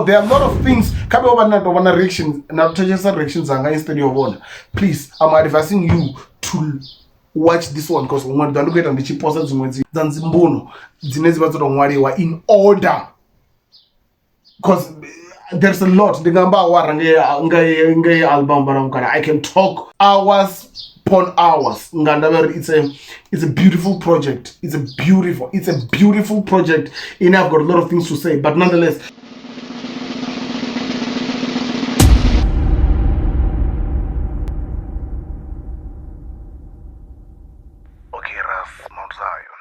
So there are a lot of things. Come over na reactions, na reactions anga instead of one. Please, I'm advising you to watch this one because when you look at the cheap posts in order, because there's a lot. The album, I can talk hours upon hours. It's a beautiful project. It's a beautiful project. And I've got a lot of things to say, but nonetheless. Okay, Ras, Mount Zion.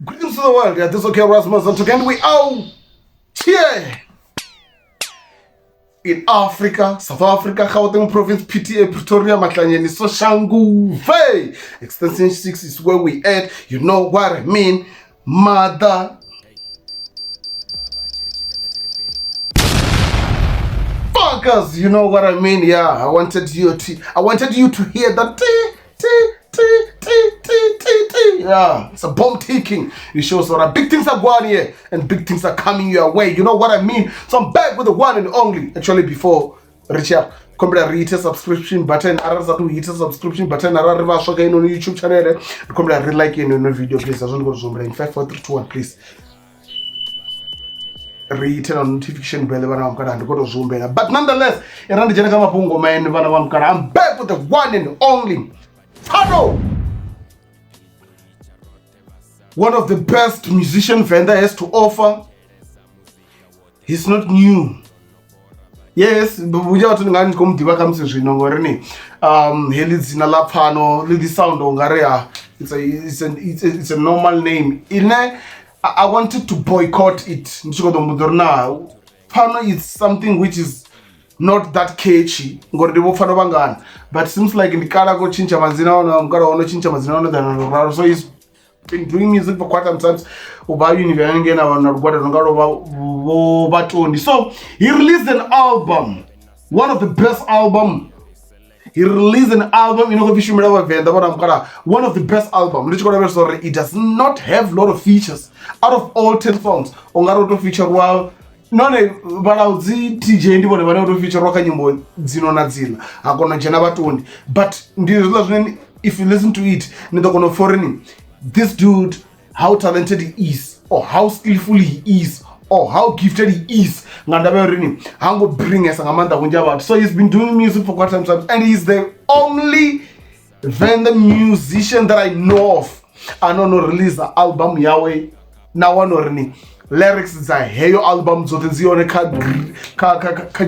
Greetings to the world, yeah, this is okay, Rasmus, and again we out here in Africa, South Africa, Gauteng province, PTA, Pretoria, Matlanyeni, Soshanguve. Extension 6 is where we at, you know what I mean, mother. Fuckers, you know what I mean, yeah, I wanted you to hear that yeah, it's a bomb ticking. It shows that big things are going here and big things are coming your way. You know what I mean? So I'm back with the one and only. Actually, before Richard, come to hit a subscription button. Hit a subscription button. On YouTube channel. Come to like the video, please. I don't go to Zoom. In 5, 4, 3, 2, 1, please. Turn on notification bell when I'm going to go to Zoom. But nonetheless, I'm back with the one and only Phano. One of the best musician Venda has to offer. He's not new. Yes, but we are going to come to it's a normal name. I wanted to boycott it. Phano is something which is not that catchy. But it seems like in the Karago Chincha Mazina, so he's been doing music for quite some time. So he released an album, one of the best album. He released an album, one of the best album. It does not have a lot of features. Out of all 10 songs, feature well. None TJ ndi bone bane feature roka nyimbo dzino na dzina akona jena batundi, but if you listen to it nidokona foreign, this dude, how talented he is, or how skillful he is, or how gifted he is, so he's been doing music for quite some time, and he's the only Venda musician that I know of. I don't know release the album Yahweh now one or any lyrics is a hey album so the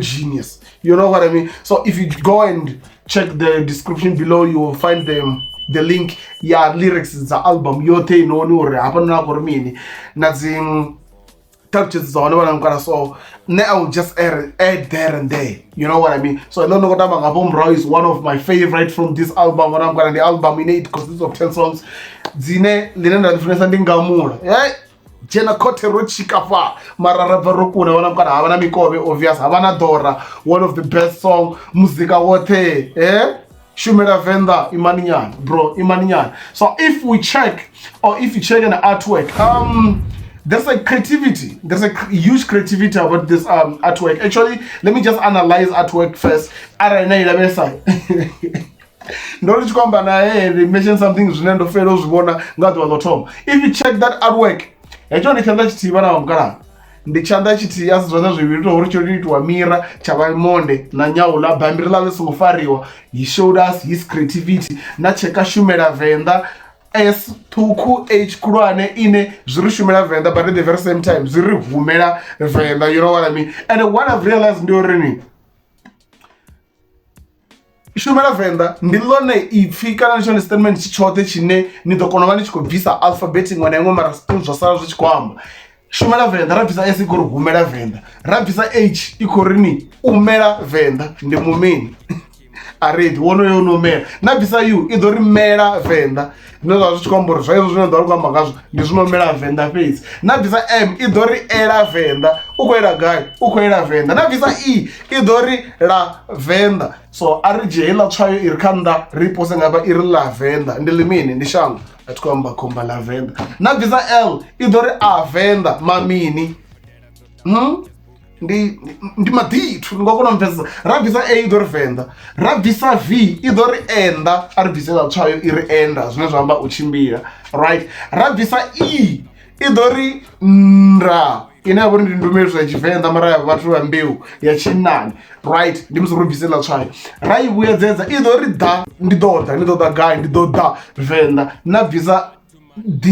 genius, you know what I mean. So if you go and check the description below, you will find the link. Yeah, lyrics is the album yote no hapana kormini nothing touches on what I'm gonna. So now just add there and there, you know what I mean. So I don't know what I'm is one of my favorite from this album. What I'm gonna, the album in it consists of 10 songs. Zine linenda difference and gamura, yeah. Jena kote rochikafa mararava rokuna wana mkana havana mikobe obvious havana dora, one of the best song muzika wote Shumera Venda Imanian, bro, Imanian. So if we check, or if you check an artwork, there's a creativity. There's a huge creativity about this artwork. Actually, let me just analyze artwork first. Knowledge company, they mention something. If you check that artwork, actually, the chanda chiti yas zona zviviri tohorichori to Amira Chavamonde na Nyaula Bambirila lesofariwa. He showed us his creativity. Na cheka Shumera Venda S tuku H kurane ine zuri Shumera Venda, but at the very same time zuri Humera Venda, you know what I mean. And what I've realized during Shumera Venda ndilone ifika na national statement chichote chine nitokonomani chikobvisa alphabeting wanengo mara still zvasara zvichikwamba. Shumera Venda rabvisa S ikoro Humera Venda, rabvisa H ikorini Umera Venda ndemumeni aredi wono yonomera nabvisa U idori Mera Venda ndozva zvichikwambura zvaizvo zvinondori kwamba ngazvo ndizvinomera Venda face. Nabvisa M idori Era Venda ukoera gai ukoera Venda. Nabvisa E idori La Venda. So ari jehela tsvayo iri kanda ripose ngapa iri La Venda ndilimini ndishango a tshi khou amba khomba ḽa venḓa. Na bvisa l i ḓo ri a venḓa mamini ndi maḓithu ni nga kona u mpfhesesa. Ra bvisa a i ḓo ri venḓa, ra bvisa v i ḓo ri enda, a ri bvisela tswayo i ri enda, zwine zwa amba u tshimbila, right. Ra bvisa i ḓo ri nda, ine ya vha uri ndi ndumeliso ya Tshivenḓa mara ya vhathu vha mbeu ya tshinnani, right. Ndi musi ro bvisela tswayo. Ra i vhuyedzedza i ḓo ri ḓa, ndi ḓo ḓa, ni ḓo ḓa gai, ndi ḓo ḓa venḓa. Na bvisa d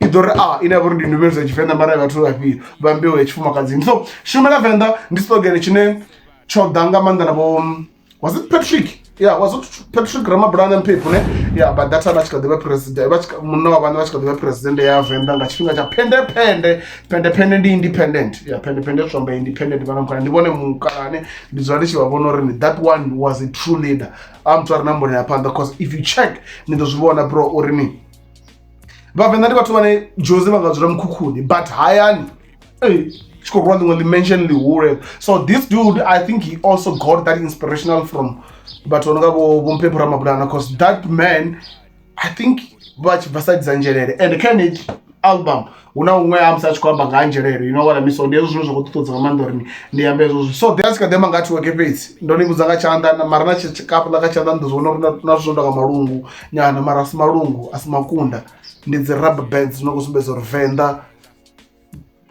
i ḓo ri a, ine ya vha uri ndi ndumeliso ya Tshivenḓa mara ya vhathu vhafhio vha mbeu ya tshifumakadzini. So shumela venḓa ndi slogan tshine tsho ḓa nga maanḓa na vho, was it Patrick? Yeah, was it Patrick Ramabulana Mphephu, ne? Yeah, but that time I tshi kha ḓi vha president, munna wa vhana vha tshi kha ḓi vha president ya venḓa nga tshifhinga tsha phende ndi independent. Yeah, phende zwi amba independent vhana mukala. Ndi vhone mukalane ndi dzula ndi tshi vha vhona uri that one was a true leader. Muthu a re na mbono ya phanḓa, because if you check ni ḓo zwi vhona bro uri ni vhavenḓa ndi vhathu vhane Jozi vha nga dzula mukhukhuni but hayani tshi khou rwa ḽiṅwe dimension ḽihule. So this dude, I think he also got that inspirational from vhathu vha no nga vho Mphephu Ramabulana, because that man, I think vha tshi bva side dza nzhelele, and kha album hu na huṅwe a musi a tshi khou amba nga ha nzhelele, you know what I mean. So ndi hezwo zwine zwa khou ṱuṱuwedza nga maanḓa uri ndi ambe hezwo zwithu. So then a tshi kha ḓi amba nga network fhedzi ndo ni vhudza nga tshanḓa, mara na tshikapula kha tshanḓa ndi ḓo zwi vhona uri na zwithu zwo nga malungu nyana, mara a si malungu, a si makunda, ndi dzi rubber bands zwino khou sumbedza uri venḓa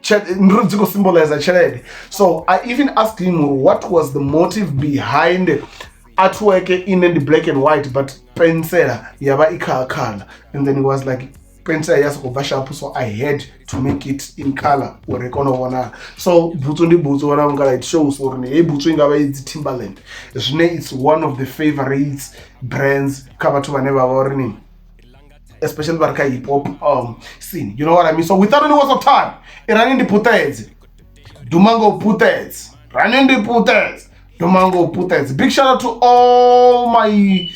dzi khou symbolize tshelede. So I even asked him what was the motive behind artwork in the black and white but pensela yaba i color, and then he was like pensela ya soko bva sharp, so I had to make it in color uri kona vhona. So butsu ndi butsu wana ngala, it shows uri ni hey butsu ingavha idzi Timberland zwine it's one of the favorites brands kha vhathu vhane vha vha uri ni, especially barka hip hop scene, you know what I mean. So without any waste of time, irani ndi putedzi Dumango Putedzi, rani ndi putedzi Dumango Putedzi. Big shout out to all my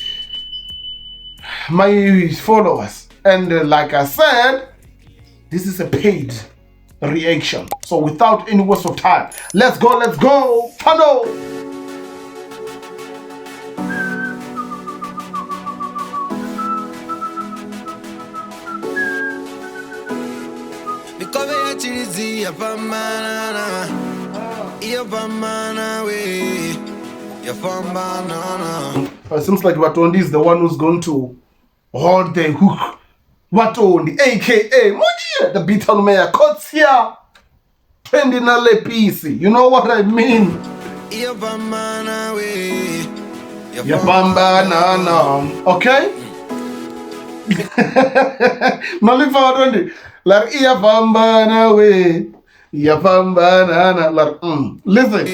followers, and like I said, this is a paid reaction. So without any waste of time, let's go Pano. It seems like Watondi is the one who's going to hold the hook. Watondi, aka Mujia, the Bitalumea Kotsia, Pendinale PC. You know what I mean? Okay? Malifa Watondi. Like iya pambana we, iya pambana na, like listen.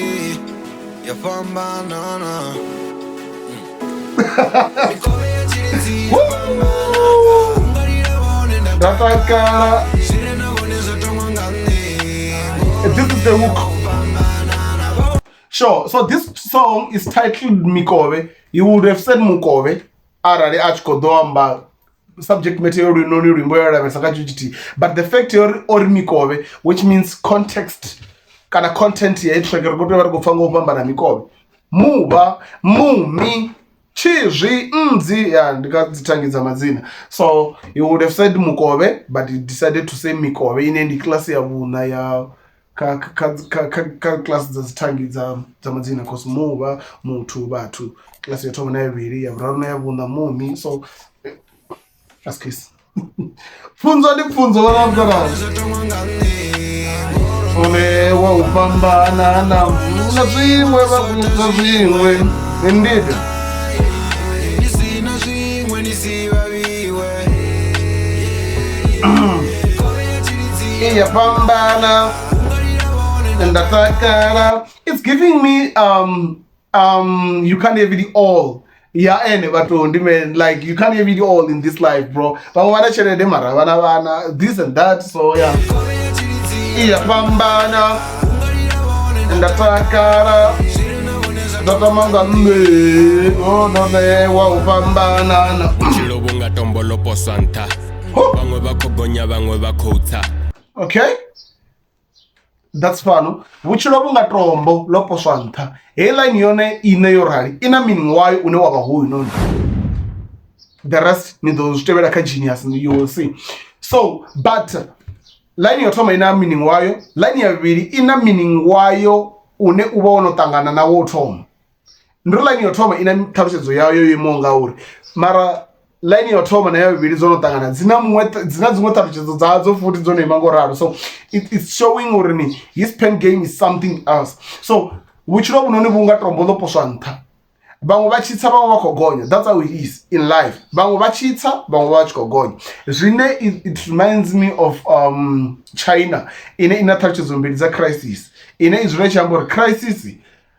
Iya pambana na. This is the hook. Sure. So this song is titled Mikove. You would have said Mukove. Arali achikodoamba. Subject material but the fact you're or mikove, which means context kind of content here trigger go to go fango pamba na mikove muba mumi chizvi mzi ya ndikadzitangidza madzina. So you would have said mukove but you decided to say mikove in the class ya vuna ya ka class dzitangidza dza madzina, because muba muthu bathu class ya thoma na yavhili ya vhuraru na ya vuna mumi. So that's kiss. Funzo ni funzo wala mkara. Ole wa upambana na unazimwe unazimwe. Indeed. Iya pambana. Ndatakara. It's giving me you can't have it all. Yeah, and man, like you can't have it all in this life, bro. But wanna share them around this and that, so yeah. Iya pambana, ndatakara, ndatamanga mbe, oh no ne wa pambana. Chilobunga tombolo posanta, bangwe bakogonya bangwe bakota. Okay. That's fun. Vuchilobunga trombo lopo swanta. Hela yone ine yorali ina meaning wayo une waba huyu noni. the rest ni ḓo zwi tevhela kha Genius, you will see. So but line yo thoma ina meaning wayo, line ya vhuvhili ina meaning wayo une u vha wo no ṱangana na wo thoma. Ndi line yo thoma ina ṱhalutshedzo yayo yo imaho ngauri, mara line yo thoma na ya vhuvhili dzo no ṱangana dzina dziṅwe ṱhalutshedzo dzadzo futhi dzo no ima ngo ralo. So it's showing uri ni his pen game is something else. So vhutshilo vhunoni vhu nga tombo ḽo poswa nṱha, vhaṅwe vha tshitsa vhaṅwe vha khou gonya. That's how it is in life. Vhaṅwe vha tshitsa vhaṅwe vha tshi khou gonya. Zwine it reminds me of China ine ina ṱhalutshedzo mbili dza crisis, ine zwine tshi amba uri crisis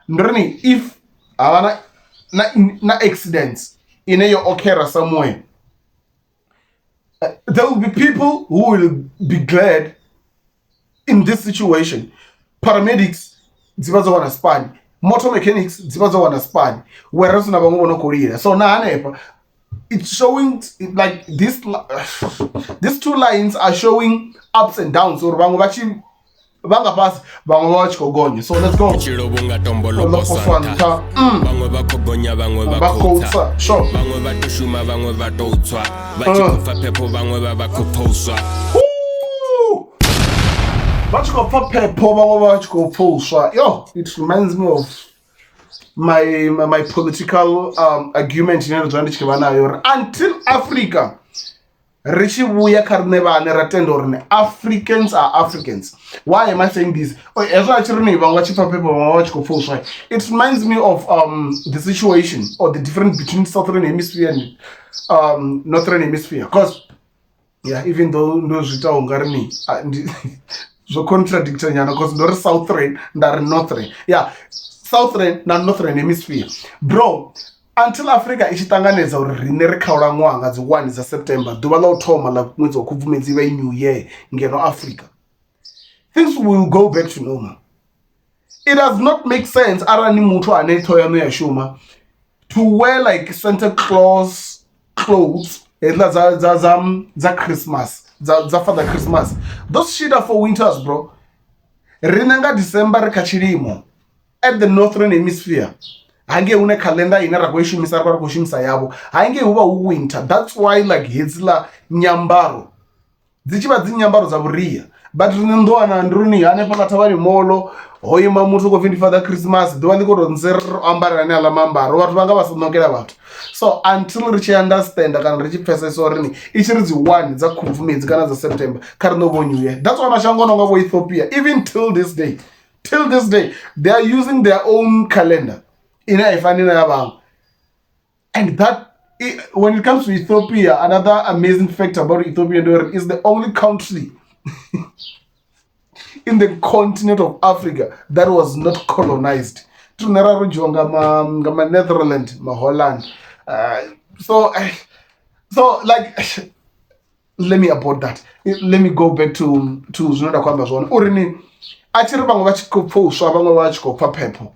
ndi ri ni if havha na accidents ine yo occur somewhere, there will be people who will be glad in this situation. Paramedics dzivha dzo wana span, motor mechanics dzivha dzo wana span, whereas na vhaṅwe vho no khou lila. So na hanefha it's showing like these two lines are showing ups and downs, or vhaṅwe vha tshi vanga fhasi vhaṅwe vha tshi khou gonya. So let's go. Tshilo vhunga tombo ḽo poswa nṱha, vhaṅwe vha khou gonya vhaṅwe vha khou tsa, vhaṅwe vha tou shuma vhaṅwe vha tou tswa, vha tshi khou pfa phepho vhaṅwe vha khou phoswa. Vha tshi khou pfa phepho vhaṅwe vha tshi khou phoswa. Yo, it reminds me of my political argument ine ndo ndi tshi vha nayo, until Africa ri tshi vhuya kha riṋe vhaṋe ra tenda uri Africans are Africans. Why am I saying this? Hezwo a tshi ri ni vhaṅwe vha tshi pfa phepho vhaṅwe vha tshi khou phoswa, it reminds me of the situation or the difference between Southern Hemisphere and Northern Hemisphere. Because yeah, even though ndo zwi itaho nga ri ni zwo contradictory nyana, because ndo ri Southern nda ri Northern. Yeah, Southern na Northern Hemisphere. Bro, until Africa i tshi ṱanganedza uri riṋe ri khaula ṅwaha nga dzi 1 dza September, ḓuvha ḽa u thoma ḽa ṅwedzi wa Khubvumedzi i vha i New Year ngeno Africa, things will go back to normal. It does not make sense arali muthu ane ṱhoho yaṋu ya shuma to wear like Santa Claus clothes hezwiḽa dza Christmas, dza Father Christmas. Those shit are for winters, bro. Riṋe nga December ri kha tshilimo at the Northern Hemisphere. Hange une calendar ine ra khou i shumisa ri vha ri khou shumisa yavho, hange hu vha hu winter. That's why like hedziḽa nyambaro dzi tshi vha dzi nyambaro dza vhuria. But riṋe ndo wana ndi ri ni hanefhaḽa thavhani molo ho ima muthu khou pfi ndi Father Christmas, ḓuvha ḽi khou tou nze ri ambarela ne aḽa mambaro, vhathu vha nga vha sa ṋokela vhathu. So until ri tshi understand kana ri tshi pfesesa uri ni i tshi ri dzi 1 dza Khubvumedzi kana dza September kha ri no vho New Year. That's why mashango no nga vho Ethiopia, even till this day they are using their own calendar ine a i fani na ya vhaṅwe. And that when it comes to Ethiopia, another amazing fact about Ethiopia is the only country in the continent of Africa that was not colonized. Tunera rujiwa nga Netherlands, Holland. So like let me abort that. Let me go back to zvinoda kwamba zvona uri ni achiri vhaṅwe vha tshi khou phoswa vhaṅwe vha tshi khou pfa phepho.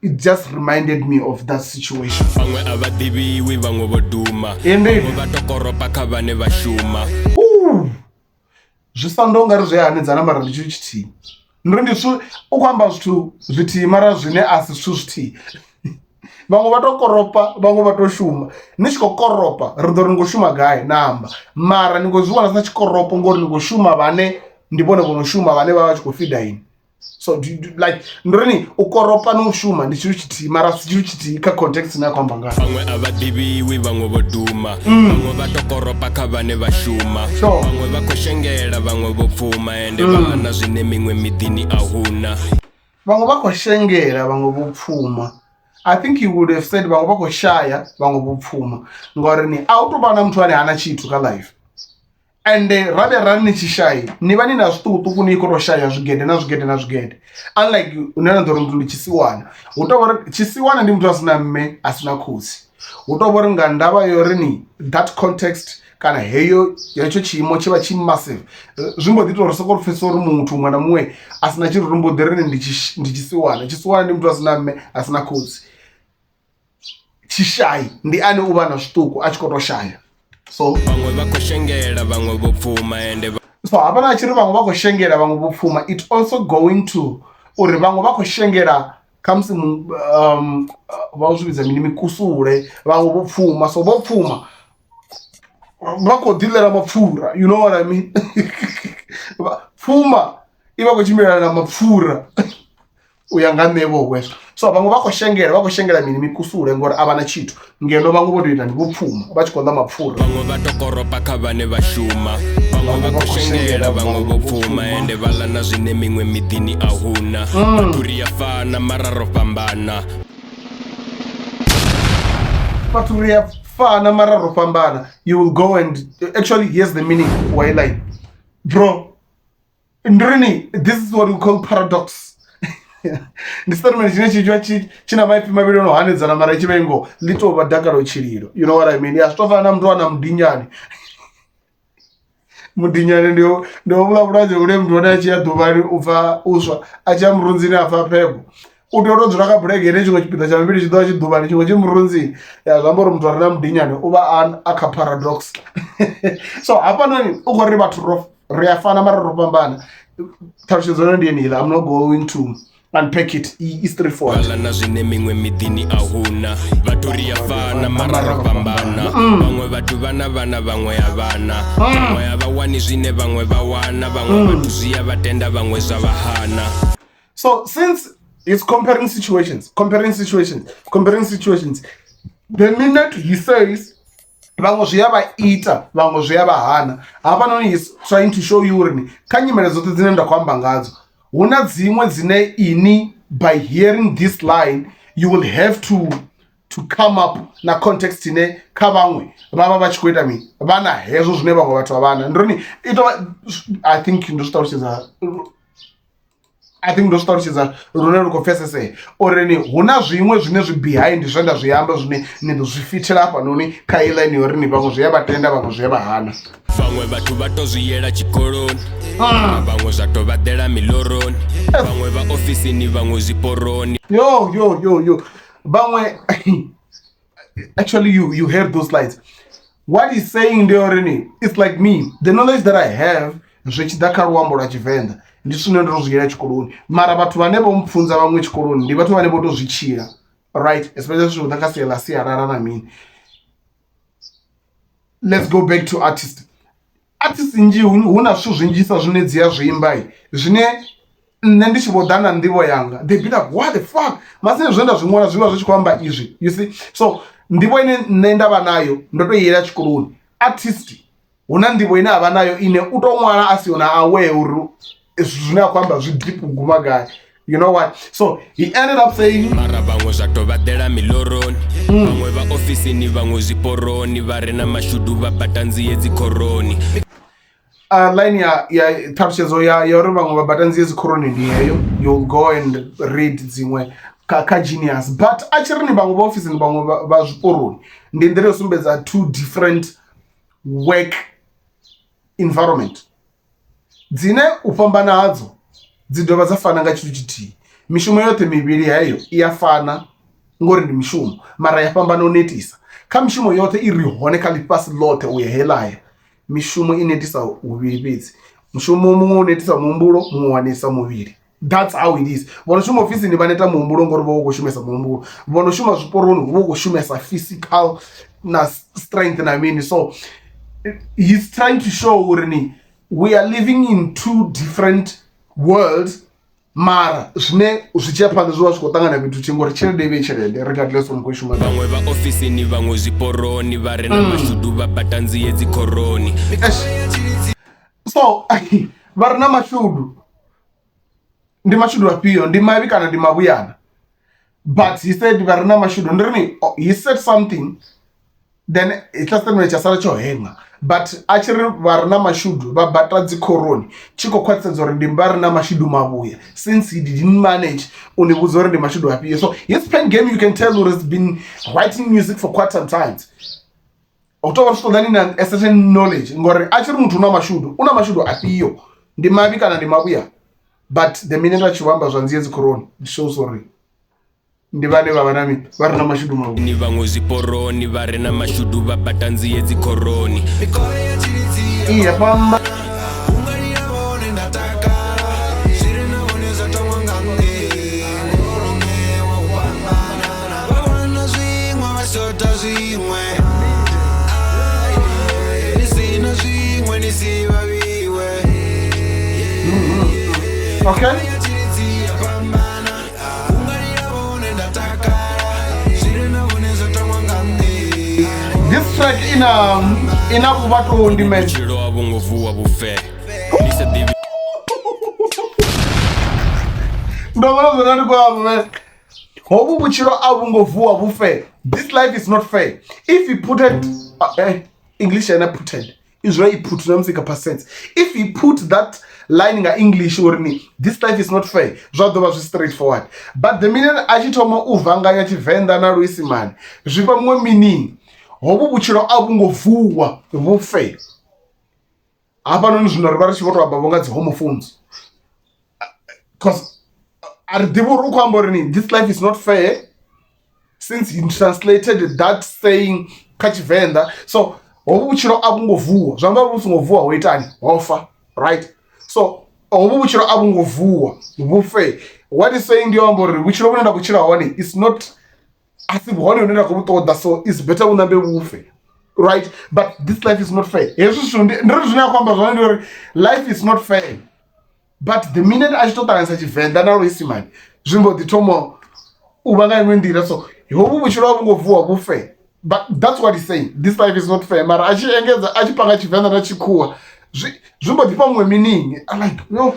It just reminded me of that situation. Vhaṅwe a vha ḓivhiwi vhaṅwe vho duma, vhaṅwe vha tou koropa kha vhane vha shuma. Zwi sanda ungari zwi hanedzana mara ndi tshithu tshithihi. Ndi ndi zwithu u khou amba zwithu zwithihi mara zwine a si zwithu zwithihi. Vhaṅwe vha tou koropa vhaṅwe vha tou shuma. Ni tshi khou koropa ri ḓo ri ni khou shuma gai na amba, mara ni khou zwi wana sa tshikoropo ngori ni khou shuma vhane ndi vhone vho no shuma vhane vha vha tshi khou fida ini. So like ndrini u koropa no shuma ndi tshithu tshithihi mara si tshithu tshithihi kha context ine ya khou amba ngayo. Vhaṅwe a vha ḓivhiwi vhaṅwe vho duma, vhaṅwe vha tou koropa kha vhane vha shuma, vhaṅwe vha khou shengela vhaṅwe vho pfuma, ende vha na zwine miṅwe miḓini a huna. Vhaṅwe vha khou shengela vhaṅwe vho pfuma. I think he would have said vhaṅwe vha khou shaya vhaṅwe vho pfuma ngori ni a u tou vha na muthu ane hana tshithu kha life. And rather rani ni tshi shaya ni vha ni na zwiṱukuṱuku ni khou tou shaya zwigede na zwigede na zwigede. Unlike une na ḓo ri muthu ndi tshisiwana, hu tou vha uri tshisiwana ndi muthu a sina mme a sina khotsi. Hu tou vha uri nga ndavha yo ri ni that context kana hetsho tshiimo tshi vha tshi massive, zwi mbo ḓi tou ri sokou pfhesesa uri muthu muṅwe na muṅwe a sina tshithu ri mbo ḓi ri ndi tshisiwana. Tshisiwana ndi muthu a sina mme a sina khotsi. Tshishai ndi ane u vha na zwiṱuku a tshi khou tou shaya. So vhaṅwe vha khou shengela vhaṅwe vho pfuma, ende so hafha na tshiri vhaṅwe vha khou shengela vhaṅwe vho pfuma, it also going to uri vhaṅwe vha khou shengela kha musi vha u zwi vhidza mini mikusule vhaṅwe vho pfuma. So vho pfuma vha khou ḓilera mapfura, you know what I mean. Pfuma i vha khou tshimbilelana na mapfura u ya nga nṋe vho hwezwo. So vhaṅwe vha khou shengela mini mikusule ngori a vha na tshithu, ngeno vhaṅwe vho tou ita ndi vho pfuma vha tshi khou ḽa mapfura. Vhaṅwe vha tokoropa kha vhane vha shuma, vhaṅwe vha khou shengela, vhaṅwe vho pfuma ende vha ḽa na zwine miṅwe miḓini a huna. Vhathu ri a fana mara ro fhambana. Vhathu ri a fana mara ro fhambana. You will go and actually here's the meaning why like bro ndrini, this is what we call paradox. Ndi statement china maipfi mavhili ono hanedzana mara ichi vengo ḽi tou vha dakalo tshililo, you know what I mean. Ya zwi tou fana na muthu ana mudinyani. Mudinyani ndio vhula vhulwadze ule muthu ane a tshi ya ḓuvhani u bva uswa a tshi ya murunzini a pfa phepho, u tea u tou dzula kha bulege ine tshiṅwe tshipiḓa tsha mivhili tshi ḓo vha tshi ḓuvhani tshiṅwe tshi murunzini. Ya zwi amba uri muthu a re na mudinyani u vha a kha paradox. So hafhanoni u khou ri vhathu ri a fana mara ro fhambana. Ṱhalutshedzo yone ndi yeneiḽa, I'm not going to unpack it. It's straightforward. Vha ḽa na zwine miṅwe miḓini a huna. Vhathu ri a fana mara ro fhambana. Vhaṅwe vhathu vha na vhana, vhaṅwe a vhana. Vhaṅwe a vha wani zwine vhaṅwe vha wana. Vhaṅwe vhathu zwi a vha tenda, vhaṅwe zwa vha hana. So since it's comparing situations, the minute he says vhaṅwe zwi a vha ita, vhaṅwe zwi a vha hana, hafhanoni he's trying to show you uri kha nyimele dzoṱhe dzine nda khou amba ngadzo hu na dziṅwe dzine ini by hearing this line you will have to come up na context ine kha vhaṅwe vha vha tshi khou ita mini, vha na hezwo zwine vhaṅwe vhathu vha na. Ndroni I think ndo zwi ṱalutshedza lune lu khou pfesesea uri ni hu na zwiṅwe zwine zwi behind zwe nda zwi amba zwine ni ḓo zwi fithela hafhanoni kha i line yori ni vhaṅwe zwi a vha tenda, vhaṅwe zwi a vha hana. Vhaṅwe vhathu vha tou zwi yela tshikoloni, vhaṅwe zwa tou vha ḓela miḽoroni, vhaṅwe vha ofisini, vhaṅwe zwiporoni. Yo vhaṅwe actually you heard those lines. What he's saying ndi uri ni it's like me, the knowledge that I have zwi tshi ḓa kha luambo lwa Tshivenḓa ndi zwine ndo zwi yela tshikoloni, mara vhathu vhane vho mpfunza vhaṅwe tshikoloni ndi vhathu vhane vho tou zwi tshila, right, especially zwi ḓa kha sia ḽa sialala na mini. Let's go back to artist nnzhi hu na zwithu zwinzhisa zwine dzi a zwi imba zwine nṋe ndi tshi vho ḓa na nḓivho yanga they be like what the fuck masine zwine nda zwi ṅwala zwi vha zwi tshi khou amba izwi, you see. So nḓivho ine nṋe nda vha nayo ndo tou yela tshikoloni. Artist hu na nḓivho ine a vha nayo ine u tou ṅwala a si na aware uri zwine a khou amba zwi deep guma gai, you know what. So he ended up saying mara vhaṅwe zwa tou vha ḓela miḽoroni, vhaṅwe vha ofisini, vhaṅwe zwiporoni, vha re na mashudu vha bata nzie dzikhoroni. Line ya ṱhalutshedzo ya uri vhaṅwe vha bata nzie dzikhoroni ndi heyo, you'll go and read dziṅwe kha Genius. But a tshi ri ni vhaṅwe vha ofisini, vhaṅwe vha zwiporoni, ndi nḓila yo sumbedza two different work environment dzine u fhambana hadzo dzi dovha dza fana nga tshithu tshithihi. Mishumo yoṱhe mivhili heyo i ya fana ngori ndi mishumo mara ya fhambana u netisa. Kha mishumo yoṱhe i ri hone kha ḽifhasi ḽoṱhe u ya helaya, mishumo i netisa huvhili fhedzi. Mushumo muṅwe u netisa muhumbulo, muṅwe wa netisa muvhili. That's how it is. Vho no shuma ofisini vha neta muhumbulo ngori vha vha khou shumesa muhumbulo, vho no shuma zwiporoni vha khou shumesa physical na strength na mini. So he's trying to show uri we are living in two different worlds, mara zwine zwi tshi ya phanḓa zwi vha zwi khou ṱangana fhethu thi ngori tshelede i vhe tshelede regardless of khou shuma. Vhaṅwe vha ofisini, vhaṅwe zwiporoni, vha re na mashudu vha bata nzie dzikhoroni. So vha re na mashudu ndi mashudu afhio, ndi mavhi kana ndi mavhuyana? But he said vha re na mashudu ndi rini, he said something then itsha statement tsha sala tsho henga. But a tshi ri vha re na mashudu vha bata dzikhoroni tshi khou khwaṱhisedza uri ndi vha re na mashudu mavhuya, since he didn't manage u ni vhudza uri ndi mashudu afhio. So his pen game you can tell has been writing music for quite some time. U tou vha zwi ṱoḓani na a certain knowledge ngori a tshi ri muthu una mashudu afhio, ndi mavhi kana ndi mavhuya. But the minute a tshi amba zwa nzie dzikhoroni it shows uri ndi vhane vha vha na mini, vha re na mashudu mavhuya. Ni vhaṅwe zwiporoni, vha re na mashudu vha bata nzie dzikhoroni. Iya famba Okay. This track ina kuvatondi man. This life is not fair. If he put it English and I put it Israel put percent. If he put that line in English or this life is not fair, that was straightforward. But the minute achitoma uvanga yachivenda na Luisimani, zvipa mwe meaning. Hobu buchiro abungovuwa bufe. Apa no zvinoriva chivoto abavonga dzi homophones. Cause aridivo rukwambo rini this life is not fair since he translated that saying kachivenda. So hobu buchiro abungovuwa zvamba busingovuwa hoitani hofa, right? So hobu buchiro abungovuwa bufe. What is saying ndiombo rini buchiro bunoenda kuchira hone is not as if one unoenda kubutoda, so it's better unambe bufe, right? But this life is not fair. Life is not fair. But the minute achitotanga sachivenda na Luisimani zvimbo ditomo ubanga imwendira, so hobu buchiro abungovuwa bufe. But that's what he's saying. This life is not fair. Mara achiengedza achipanga chivenda na chikuwa zvimbo dipa mwe meaning. I like yo.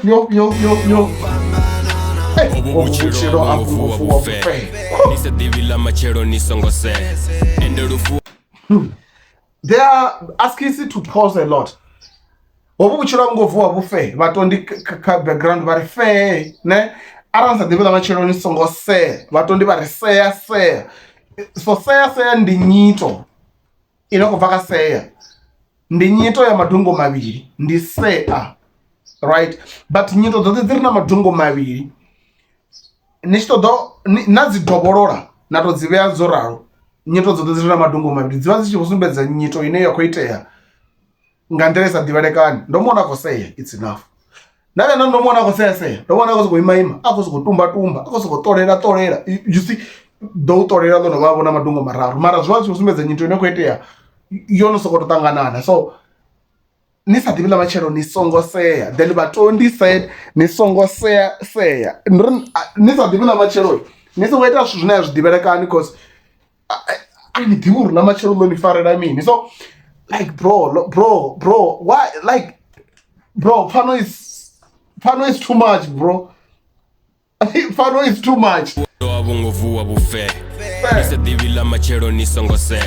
They are asking you to pause a lot. Hobu buchiro ngovuwa bufe vatondi background vari fair ne aranza devila machero ni songo se vatondi vari seya. So seya ndi nyito inokubva seya ndi nyito ya madhungo maviri ndi seya, right? But nyito dzose dziri na madhungo maviri nichitodo nadzidhoborora natodziveya dzoraro. Nyito dzose dziri na madhungo maviri dziva dzichikusumbedza nyito ine yakoiteya nganderesa divarekani ndomona koseya it's enough. Navena ndomona koseya ndomona kozokuimaima akozokutumba akozokutorera. You see doutorera lono vavona madhungo mararu mara zviva zvichikusumbedza nyito ine kuiteya yonosokototanganana. So nisadivila machero nisongoseya, then vatondi said nisongoseya. Nisadivila machero nisongoita zvinhu zvinayo zvidiverekani because anidhivuru namachero lonifarira imini. So like bro why, like bro pano is too much bro. Pano is too much. Abungovuwa bufe nisadivila machero nisongose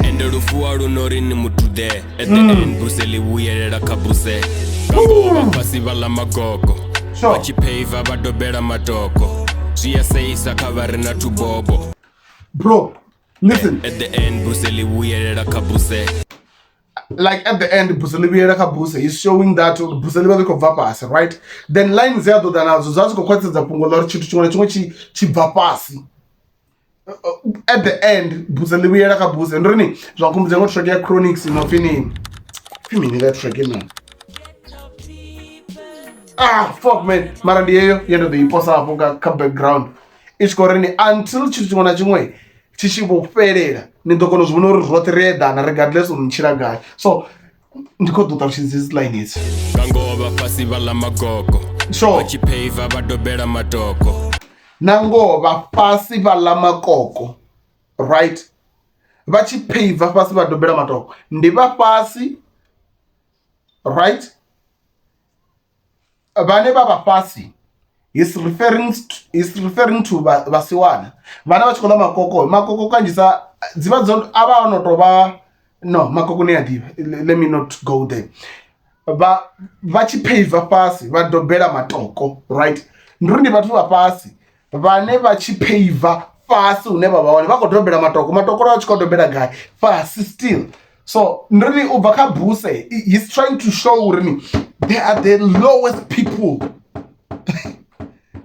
ende rufuwa runori ni mutude at the end Brussels wuyerera kabuse kango bapasi bala magogo vachipeiva vadobera matoko zviyaseisa kavari na tubobo. Bro listen, at the end Brussels wuyerera kabuse. Like at the end Buselibiera Kabuse is showing that Buselibiera Kovapasi, right? Then lines there than also Zasko Pungolor Chichi Chivapasi. At the end, Buselibiera Kabuse and Rennie, Jacum Zeno Tragia Chronics in Opinion. That Tragina. Fuck man, Maradio, you know the Imposa Poga background. It's Corrini until Chichona Jungwe. Chishibo Ferreira, Nindokonos Munor Rotereda, regardless of Chiragai. So, Nico this line is Gangova Pasivala Magoko. So, Chipeva Badobera Matoko. Nangova Pasivala Makoko. Right? Vachipeva Pasiva Dobera Matoko. Ndiva Pasi. Right? Vaneba Pasi. Is referring to Vasiwana. Vana vachikola makoko kanjisa dziva dzon ava vanotova no makoko neadiva. Let me not go there. Vachipeiva pasi vadobera matoko, right? Ndiri vatu vapasi vane vachipeiva pasi uneva vaone vakodobera matoko vachikadobera guy pasi still. So ndiri ubva kabuse he's trying to show me they are the lowest people.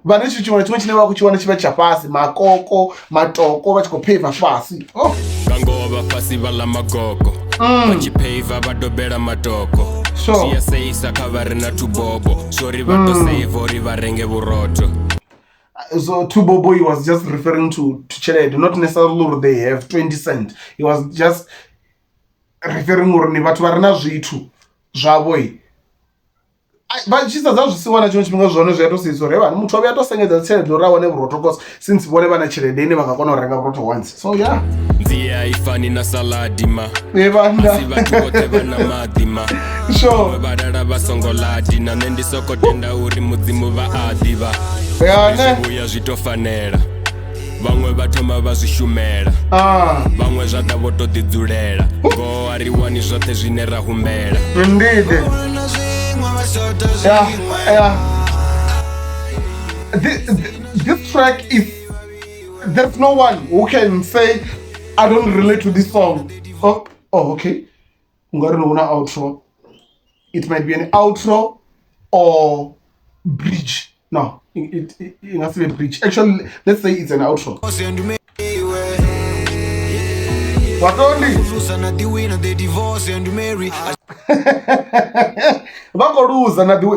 Vanichi chimwe chineva kuchiwana chiva chapasi makoko matoko vachikopeiva pasi. Oh, gangova pasi vala magoko vachipeiva vadobera matoko siyaseisa kavari na tubobo sori vatoseiva ori varenge vuroto. So Tubobo, he was just referring to Cheled, not necessarily they have 20 cents. He was just referring to vatu varina zvitu zvavoi. vachisa zvisiwa nacho chifhinga zvone zvaitosisa uri vanhu muthu wave atosengedza tshelede uri awane vhuroto cause since vone vana tshelede ine vakakona kurenga vhuroto once so yeah nzie haifani na saladi ma evanda asi vhathu vothe vana maḓi ma sure vhalala vha songo ladi na nṋe ndi soko tenda uri mudzimu vha a ḓivha yane vhuya zwi to fanela vhaṅwe vha thoma vha zwi shumela vhaṅwe zwa ḓa vho to ḓidzulela ngoho a ri wani zwoṱhe zwine ra humbela indeed yeah this track is there's no one who can say I don't relate to this song oh okay ungari noona outro it might be an outro or bridge no it must be a bridge actually let's say it's an outro watondi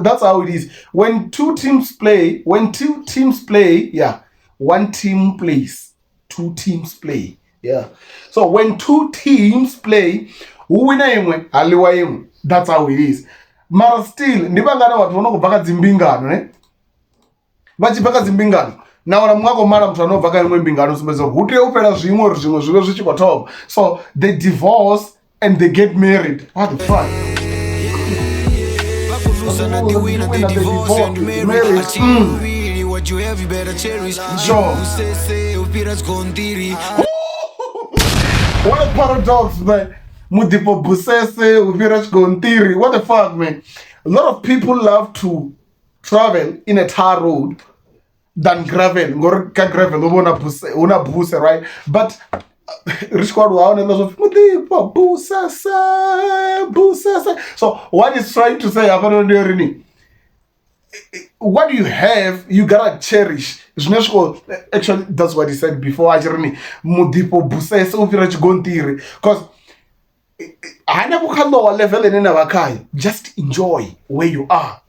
that's how it is when two teams play yeah one team plays two teams play yeah so when two teams play uwina imwe haliwa imwe that's how it is mara still ndivangana watu vano kubva kadzimbingano ne vachibva kadzimbingano naona mwakomara muthu anobva kaimwe mbingano sombezo hute upera zvimwe uri zvimwe zvive zvichikotoma so they divorce and they get married what the fuck what you have you better cherish sure what a paradox man mudipo busese upira chikontiri what the fuck man a lot of people love to travel in a tar road than gravel ngori ka gravel una buse right but rich kwadu haone lots of mudipo busese so what is trying to say apano nderini what do you have you gotta cherish actually that's what he said before achirini mudipo busese upira chigontiri because hana kukhalowa level enena vakhaya just enjoy where you are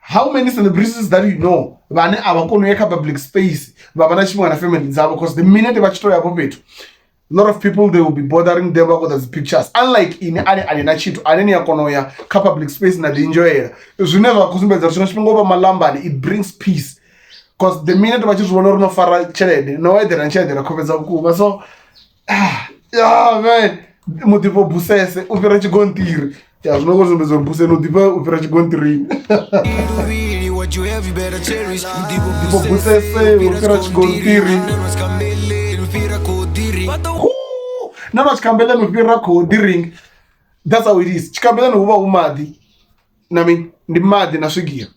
how many celebrities that you know vane avakoni yeka public space vavana chimwe na family dzavo because the minute vachitoya po petu a lot of people they will be bothering them about those pictures unlike in anena chitu aneni yakonoya ka public space na enjoyera zvine zvakusumbedza zvino chipingo pa malambani it brings peace because the minute vachizviona uri nofara chelede noedera chelede rakopedza kukuma so yeah man mudipo busese upira chigontiri ya zvinokusumbedza uri buse nodipa upira chigontiri what you have you better cherish mudipo busese upira chigontiri nano chikambele nopira codiring that's how it is chikambele nokuva umadi nami ndi madi nasvigira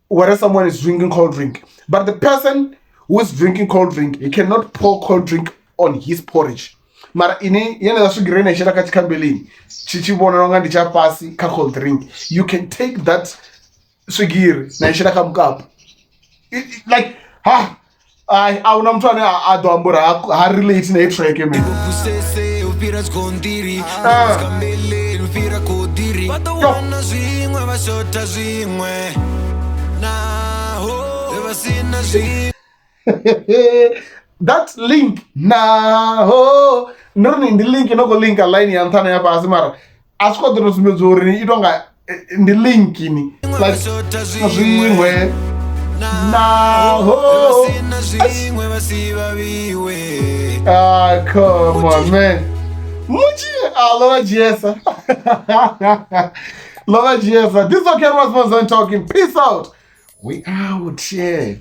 where someone is drinking cold drink but the person who is drinking cold drink he cannot pour cold drink on his porridge mara ini yene zasvigira ineshera kachikambeleni chichivona nonga ndichapasi ka cold drink you can take that swigiri naishera kamukapu like auna muthu ane adoambura harelate naitrack emene that link naho ndirini ndi link inokolinka line ya nthana ya pasi mara asikototosumbedza uri itonga ndi link ini like zvimwe naho come on man muchi lova jiesa lova jiesa this is okay was talking peace out we out here